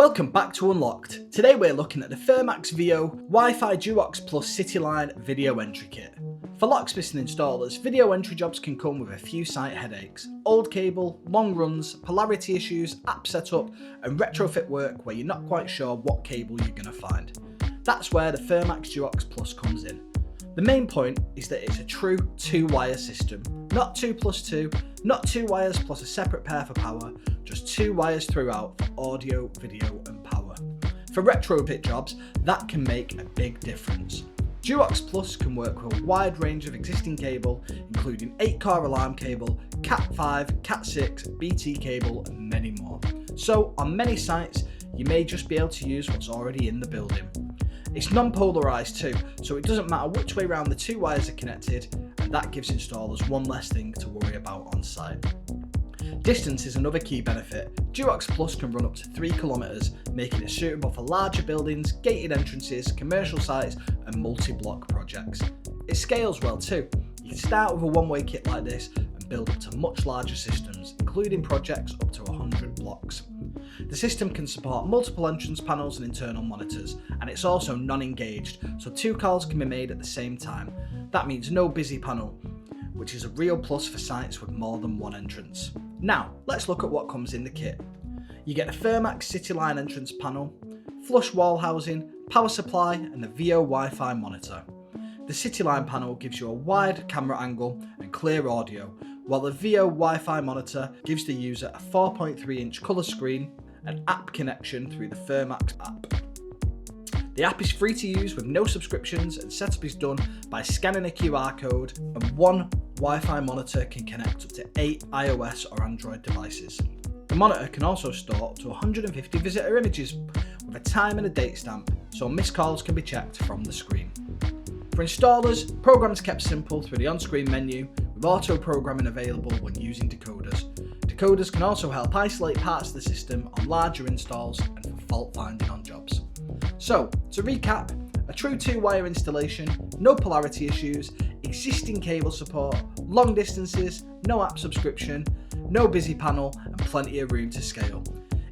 Welcome back to Unlocked. Today we're looking at the Fermax Veo Wi-Fi DUOX Plus Cityline video entry kit. For locksmiths and installers, video entry jobs can come with a few site headaches: old cable, long runs, polarity issues, app setup, and retrofit work where you're not quite sure what cable you're going to find. That's where the Fermax DUOX Plus comes in. The main point is that it's a true two-wire system, not 2+2, not 2 wires plus a separate pair for power, just 2 wires throughout for audio, video and power. For retrofit jobs, that can make a big difference. DUOX Plus can work with a wide range of existing cable, including 8-core alarm cable, Cat5, Cat6, BT cable and many more. So on many sites, you may just be able to use what's already in the building. It's non-polarised too, so it doesn't matter which way round the 2 wires are connected, and that gives installers one less thing to worry about on site. Distance is another key benefit. DUOX Plus can run up to 3 kilometres, making it suitable for larger buildings, gated entrances, commercial sites and multi-block projects. It scales well too. You can start with a one-way kit like this and build up to much larger systems, including projects up to 100 blocks. The system can support multiple entrance panels and internal monitors, and it's also non-engaged, so 2 calls can be made at the same time. That means no busy panel, which is a real plus for sites with more than one entrance. Now, let's look at what comes in the kit. You get a Fermax Cityline entrance panel, flush wall housing, power supply and the Veo Wi-Fi monitor. The Cityline panel gives you a wide camera angle and clear audio, while the Veo Wi-Fi monitor gives the user a 4.3-inch colour screen and app connection through the Fermax app. The app is free to use with no subscriptions, and setup is done by scanning a QR code, and one Wi-Fi monitor can connect up to 8 iOS or Android devices. The monitor can also store up to 150 visitor images with a time and a date stamp, so missed calls can be checked from the screen. For installers, programs kept simple through the on-screen menu, with auto-programming available when using decoders. Decoders can also help isolate parts of the system on larger installs and for fault finding on jobs. So, to recap, a true 2-wire installation, no polarity issues, existing cable support, long distances, no app subscription, no busy panel and plenty of room to scale.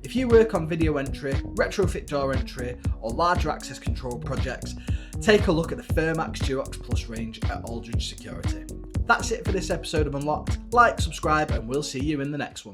If you work on video entry, retrofit door entry or larger access control projects, take a look at the Fermax DUOX Plus range at Aldridge Security. That's it for this episode of Unlocked. Like, subscribe and we'll see you in the next one.